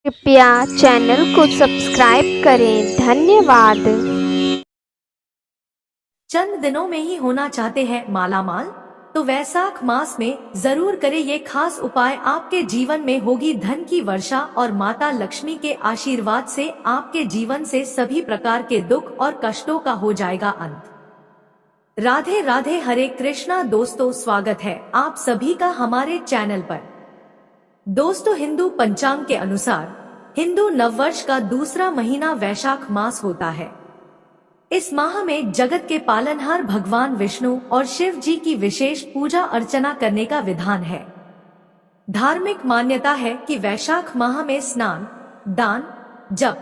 कृपया चैनल को सब्सक्राइब करें। धन्यवाद। चंद दिनों में ही होना चाहते हैं मालामाल, तो वैशाख मास में जरूर करें ये खास उपाय। आपके जीवन में होगी धन की वर्षा और माता लक्ष्मी के आशीर्वाद से आपके जीवन से सभी प्रकार के दुख और कष्टों का हो जाएगा अंत। राधे राधे, हरे कृष्णा। दोस्तों, स्वागत है आप सभी का हमारे चैनल पर। दोस्तों, हिंदू पंचांग के अनुसार हिंदू नववर्ष का दूसरा महीना वैशाख मास होता है। इस माह में जगत के पालनहार भगवान विष्णु और शिव जी की विशेष पूजा अर्चना करने का विधान है। धार्मिक मान्यता है कि वैशाख माह में स्नान, दान, जप,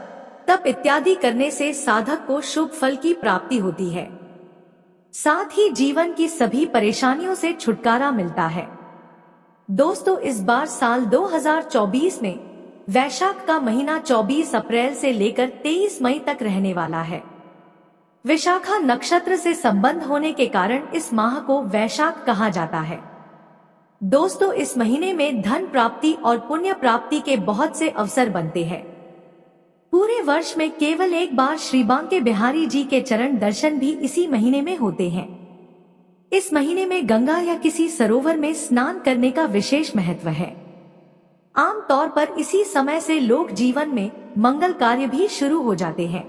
तप इत्यादि करने से साधक को शुभ फल की प्राप्ति होती है। साथ ही जीवन की सभी परेशानियों से छुटकारा मिलता है। दोस्तों, इस बार साल 2024 में वैशाख का महीना 24 अप्रैल से लेकर 23 मई तक रहने वाला है। विशाखा नक्षत्र से संबंध होने के कारण इस माह को वैशाख कहा जाता है। दोस्तों, इस महीने में धन प्राप्ति और पुण्य प्राप्ति के बहुत से अवसर बनते हैं। पूरे वर्ष में केवल एक बार श्री बांके बिहारी जी के चरण दर्शन भी इसी महीने में होते हैं। इस महीने में गंगा या किसी सरोवर में स्नान करने का विशेष महत्व है। आमतौर पर इसी समय से लोग जीवन में मंगल कार्य भी शुरू हो जाते हैं।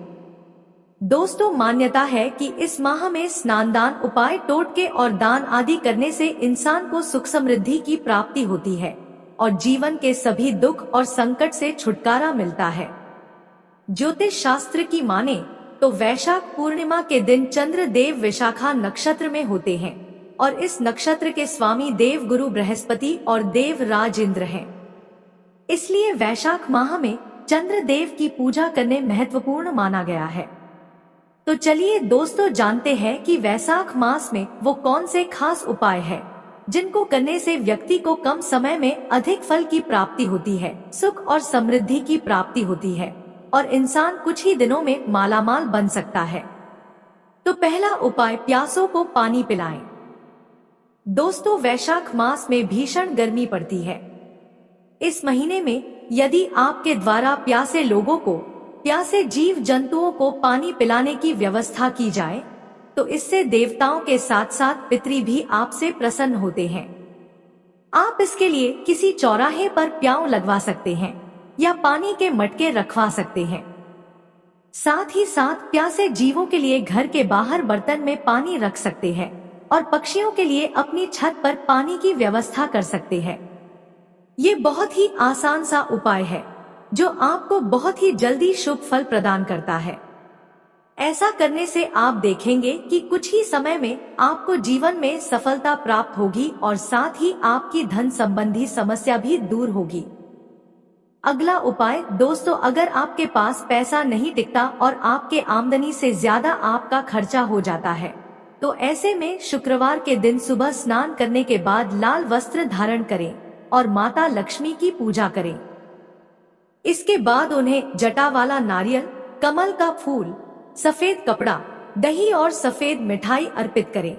दोस्तों, मान्यता है कि इस माह में स्नान, दान, उपाय, टोटके और दान आदि करने से इंसान को सुख समृद्धि की प्राप्ति होती है और जीवन के सभी दुख और संकट से छुटकारा मिलता है। ज्योतिष शास्त्र की माने तो वैशाख पूर्णिमा के दिन चंद्र देव विशाखा नक्षत्र में होते हैं और इस नक्षत्र के स्वामी देव गुरु बृहस्पति और देव राज इंद्र हैं। इसलिए वैशाख माह में चंद्र देव की पूजा करने महत्वपूर्ण माना गया है। तो चलिए दोस्तों, जानते हैं कि वैशाख मास में वो कौन से खास उपाय हैं जिनको करने से व्यक्ति को कम समय में अधिक फल की प्राप्ति होती है, सुख और समृद्धि की प्राप्ति होती है और इंसान कुछ ही दिनों में मालामाल बन सकता है। तो पहला उपाय, प्यासों को पानी पिलाएं। दोस्तों, वैशाख मास में भीषण गर्मी पड़ती है। इस महीने में यदि आपके द्वारा प्यासे लोगों को, प्यासे जीव जंतुओं को पानी पिलाने की व्यवस्था की जाए तो इससे देवताओं के साथ साथ पितृ भी आपसे प्रसन्न होते हैं। आप इसके लिए किसी चौराहे पर प्याऊ लगवा सकते हैं या पानी के मटके रखवा सकते हैं। साथ ही साथ प्यासे जीवों के लिए घर के बाहर बर्तन में पानी रख सकते हैं और पक्षियों के लिए अपनी छत पर पानी की व्यवस्था कर सकते हैं। ये बहुत ही आसान सा उपाय है जो आपको बहुत ही जल्दी शुभ फल प्रदान करता है। ऐसा करने से आप देखेंगे कि कुछ ही समय में आपको जीवन में सफलता प्राप्त होगी और साथ ही आपकी धन संबंधी समस्या भी दूर होगी। अगला उपाय, दोस्तों, अगर आपके पास पैसा नहीं टिकता और आपके आमदनी से ज्यादा आपका खर्चा हो जाता है तो ऐसे में शुक्रवार के दिन सुबह स्नान करने के बाद लाल वस्त्र धारण करें और माता लक्ष्मी की पूजा करें। इसके बाद उन्हें जटा वाला नारियल, कमल का फूल, सफेद कपड़ा, दही और सफेद मिठाई अर्पित करें।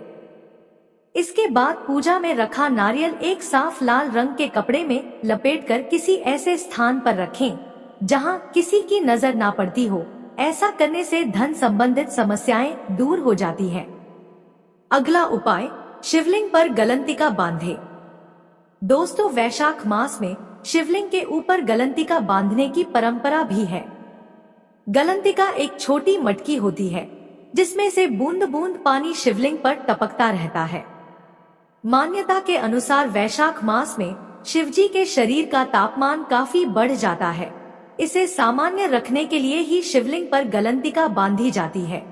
इसके बाद पूजा में रखा नारियल एक साफ लाल रंग के कपड़े में लपेटकर किसी ऐसे स्थान पर रखें जहां किसी की नजर ना पड़ती हो। ऐसा करने से धन संबंधित समस्याएं दूर हो जाती हैं। अगला उपाय, शिवलिंग पर गलंतिका बांधे। दोस्तों, वैशाख मास में शिवलिंग के ऊपर गलंतिका बांधने की परंपरा भी है। गलंतिका एक छोटी मटकी होती है जिसमें से बूंद बूंद पानी शिवलिंग पर टपकता रहता है। मान्यता के अनुसार वैशाख मास में शिवजी के शरीर का तापमान काफी बढ़ जाता है। इसे सामान्य रखने के लिए ही शिवलिंग पर गलंतिका बांधी जाती है।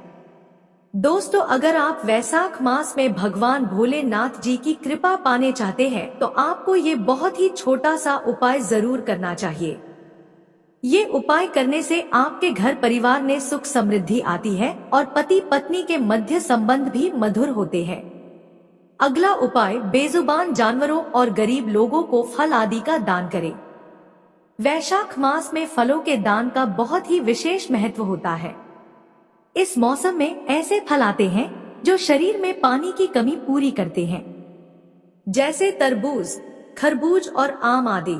दोस्तों, अगर आप वैशाख मास में भगवान भोलेनाथ जी की कृपा पाने चाहते हैं तो आपको ये बहुत ही छोटा सा उपाय जरूर करना चाहिए। ये उपाय करने से आपके घर परिवार में सुख समृद्धि आती है और पति पत्नी के मध्य संबंध भी मधुर होते हैं। अगला उपाय, बेजुबान जानवरों और गरीब लोगों को फल आदि का दान करें। वैशाख मास में फलों के दान का बहुत ही विशेष महत्व होता है। इस मौसम में ऐसे फल आते हैं जो शरीर में पानी की कमी पूरी करते हैं, जैसे तरबूज, खरबूज और आम आदि।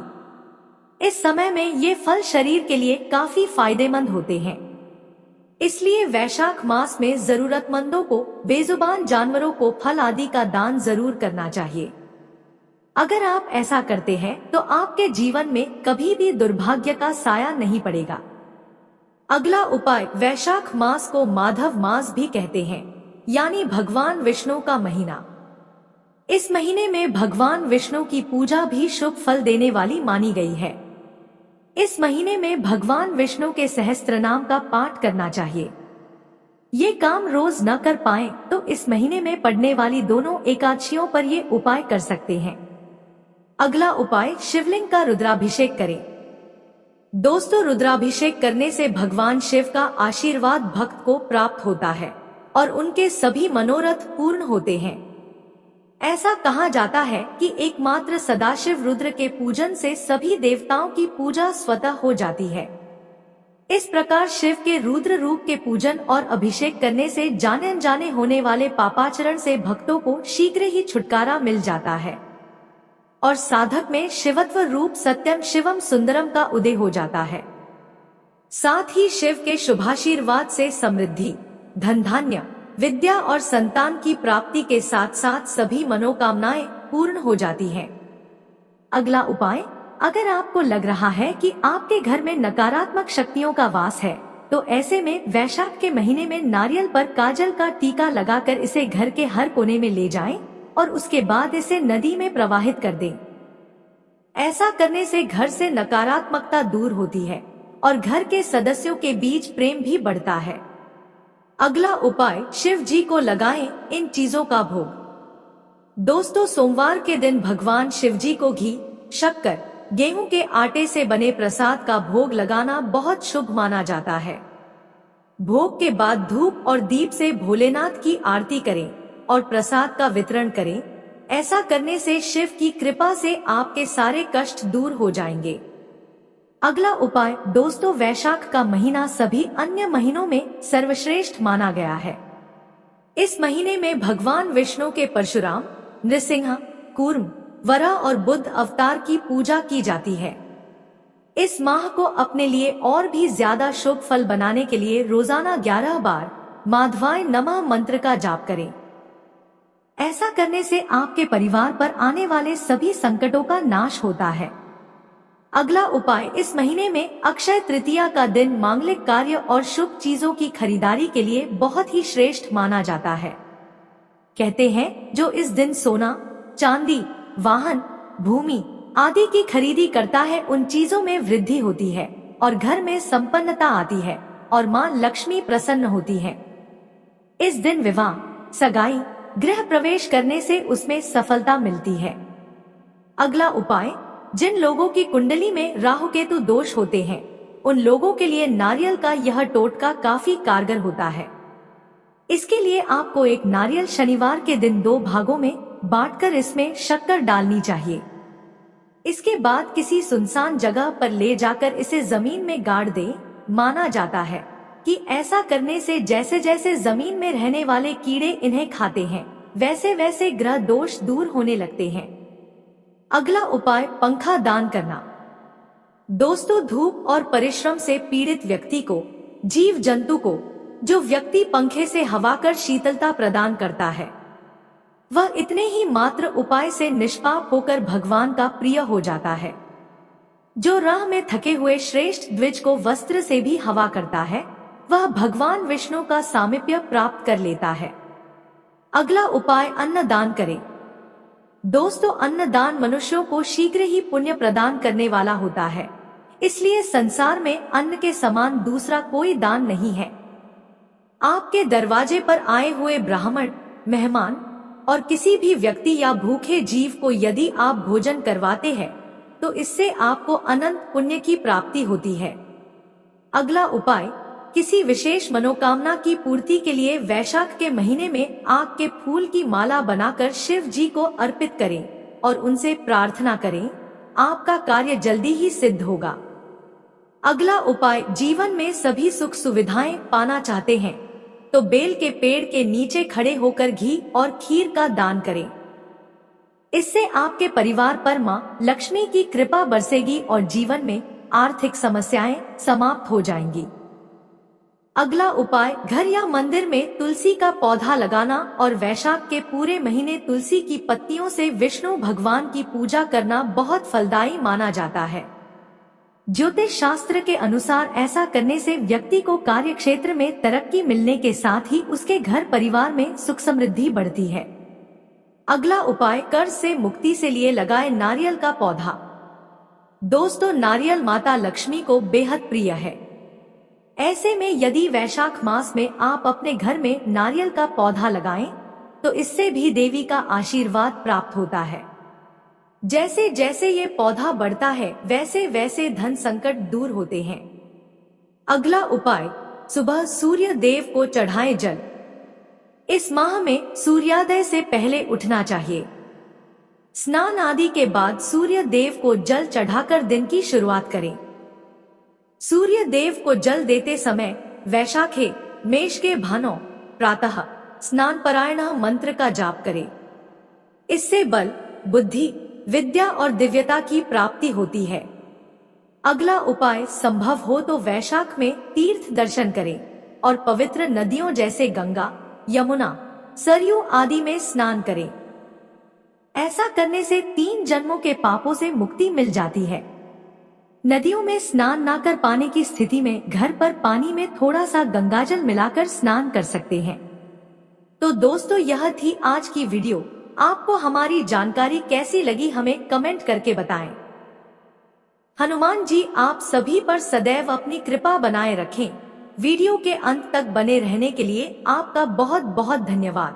इस समय में ये फल शरीर के लिए काफी फायदेमंद होते हैं। इसलिए वैशाख मास में जरूरतमंदों को, बेजुबान जानवरों को फल आदि का दान जरूर करना चाहिए। अगर आप ऐसा करते हैं तो आपके जीवन में कभी भी दुर्भाग्य का साया नहीं पड़ेगा। अगला उपाय, वैशाख मास को माधव मास भी कहते हैं, यानी भगवान विष्णु का महीना। इस महीने में भगवान विष्णु की पूजा भी शुभ फल देने वाली मानी गई है। इस महीने में भगवान विष्णु के सहस्त्र नाम का पाठ करना चाहिए। ये काम रोज न कर पाएं तो इस महीने में पड़ने वाली दोनों एकादशियों पर ये उपाय कर सकते हैं। अगला उपाय, शिवलिंग का रुद्राभिषेक करें। दोस्तों, रुद्राभिषेक करने से भगवान शिव का आशीर्वाद भक्त को प्राप्त होता है और उनके सभी मनोरथ पूर्ण होते हैं। ऐसा कहा जाता है कि एकमात्र सदाशिव रुद्र के पूजन से सभी देवताओं की पूजा स्वतः हो जाती है। इस प्रकार शिव के रुद्र रूप के पूजन और अभिषेक करने से जाने अनजाने होने वाले पापाचरण से भक्तों को शीघ्र ही छुटकारा मिल जाता है और साधक में शिवत्व रूप सत्यम शिवम सुंदरम का उदय हो जाता है। साथ ही शिव के शुभाशीर्वाद से समृद्धि, धन धान्य, विद्या और संतान की प्राप्ति के साथ साथ सभी मनोकामनाएं पूर्ण हो जाती हैं। अगला उपाय, अगर आपको लग रहा है कि आपके घर में नकारात्मक शक्तियों का वास है तो ऐसे में वैशाख के महीने में नारियल पर काजल का टीका लगाकर इसे घर के हर कोने में ले जाएं और उसके बाद इसे नदी में प्रवाहित कर दें। ऐसा करने से घर से नकारात्मकता दूर होती है और घर के सदस्यों के बीच प्रेम भी बढ़ता है। अगला उपाय, शिव जी को लगाएं इन चीजों का भोग। दोस्तों, सोमवार के दिन भगवान शिव जी को घी, शक्कर, गेहूं के आटे से बने प्रसाद का भोग लगाना बहुत शुभ माना जाता है। भोग के बाद धूप और दीप से भोलेनाथ की आरती करें और प्रसाद का वितरण करें। ऐसा करने से शिव की कृपा से आपके सारे कष्ट दूर हो जाएंगे। अगला उपाय, दोस्तों, वैशाख का महीना सभी अन्य महीनों में सर्वश्रेष्ठ माना गया है। इस महीने में भगवान विष्णु के परशुराम, नृसिंह, कूर्म, वराह और बुद्ध अवतार की पूजा की जाती है। इस माह को अपने लिए और भी ज्यादा शुभ फल बनाने के लिए रोजाना 11 बार माधवाय नमः मंत्र का जाप करें। ऐसा करने से आपके परिवार पर आने वाले सभी संकटों का नाश होता है। अगला उपाय, इस महीने में अक्षय तृतीया का दिन मांगलिक कार्य और शुभ चीजों की खरीदारी के लिए बहुत ही श्रेष्ठ माना जाता है। कहते हैं, जो इस दिन सोना, चांदी, वाहन, भूमि आदि की खरीदी करता है उन चीजों में वृद्धि होती है और घर में संपन्नता आती है और मां लक्ष्मी प्रसन्न होती है। इस दिन विवाह, सगाई, गृह प्रवेश करने से उसमें सफलता मिलती है। अगला उपाय, जिन लोगों की कुंडली में राहु केतु दोष होते हैं उन लोगों के लिए नारियल का यह टोटका काफी कारगर होता है। इसके लिए आपको एक नारियल शनिवार के दिन 2 भागों में बांटकर इसमें शक्कर डालनी चाहिए। इसके बाद किसी सुनसान जगह पर ले जाकर इसे जमीन में गाड़ दे। माना जाता है कि ऐसा करने से जैसे जैसे जमीन में रहने वाले कीड़े इन्हें खाते हैं वैसे वैसे ग्रह दोष दूर होने लगते हैं। अगला उपाय, पंखा दान करना। दोस्तों, धूप और परिश्रम से पीड़ित व्यक्ति को, जीव जंतु को, जो व्यक्ति पंखे से हवा कर शीतलता प्रदान करता है वह इतने ही मात्र उपाय से निष्पाप होकर भगवान का प्रिय हो जाता है। जो राह में थके हुए श्रेष्ठ द्विज को वस्त्र से भी हवा करता है वह भगवान विष्णु का सामीप्य प्राप्त कर लेता है। अगला उपाय, अन्न दान करें। दोस्तों, अन्नदान मनुष्यों को शीघ्र ही पुण्य प्रदान करने वाला होता है, इसलिए संसार में अन्न के समान दूसरा कोई दान नहीं है। आपके दरवाजे पर आए हुए ब्राह्मण, मेहमान और किसी भी व्यक्ति या भूखे जीव को यदि आप भोजन करवाते हैं तो इससे आपको अनंत पुण्य की प्राप्ति होती है। अगला उपाय, किसी विशेष मनोकामना की पूर्ति के लिए वैशाख के महीने में आक के फूल की माला बनाकर शिव जी को अर्पित करें और उनसे प्रार्थना करें, आपका कार्य जल्दी ही सिद्ध होगा। अगला उपाय, जीवन में सभी सुख सुविधाएं पाना चाहते हैं तो बेल के पेड़ के नीचे खड़े होकर घी और खीर का दान करें। इससे आपके परिवार पर मां लक्ष्मी की कृपा बरसेगी और जीवन में आर्थिक समस्याएं समाप्त हो जाएंगी। अगला उपाय, घर या मंदिर में तुलसी का पौधा लगाना और वैशाख के पूरे महीने तुलसी की पत्तियों से विष्णु भगवान की पूजा करना बहुत फलदायी माना जाता है। ज्योतिष शास्त्र के अनुसार ऐसा करने से व्यक्ति को कार्य क्षेत्र में तरक्की मिलने के साथ ही उसके घर परिवार में सुख समृद्धि बढ़ती है। अगला उपाय, कर्ज से मुक्ति से लिए लगाए नारियल का पौधा। दोस्तों, नारियल माता लक्ष्मी को बेहद प्रिय है। ऐसे में यदि वैशाख मास में आप अपने घर में नारियल का पौधा लगाएं, तो इससे भी देवी का आशीर्वाद प्राप्त होता है। जैसे जैसे ये पौधा बढ़ता है वैसे वैसे धन संकट दूर होते हैं। अगला उपाय, सुबह सूर्य देव को चढ़ाए जल। इस माह में सूर्योदय से पहले उठना चाहिए। स्नान आदि के बाद सूर्य देव को जल चढ़ाकर दिन की शुरुआत करें। सूर्य देव को जल देते समय वैशाखे मेष के भानों प्रातः स्नान परायण मंत्र का जाप करें। इससे बल, बुद्धि, विद्या और दिव्यता की प्राप्ति होती है। अगला उपाय, संभव हो तो वैशाख में तीर्थ दर्शन करें और पवित्र नदियों जैसे गंगा, यमुना, सरयू आदि में स्नान करें। ऐसा करने से 3 जन्मों के पापों से मुक्ति मिल जाती है। नदियों में स्नान ना कर पाने की स्थिति में घर पर पानी में थोड़ा सा गंगाजल मिलाकर स्नान कर सकते हैं। तो दोस्तों, यह थी आज की वीडियो। आपको हमारी जानकारी कैसी लगी हमें कमेंट करके बताएं। हनुमान जी आप सभी पर सदैव अपनी कृपा बनाए रखें। वीडियो के अंत तक बने रहने के लिए आपका बहुत बहुत धन्यवाद।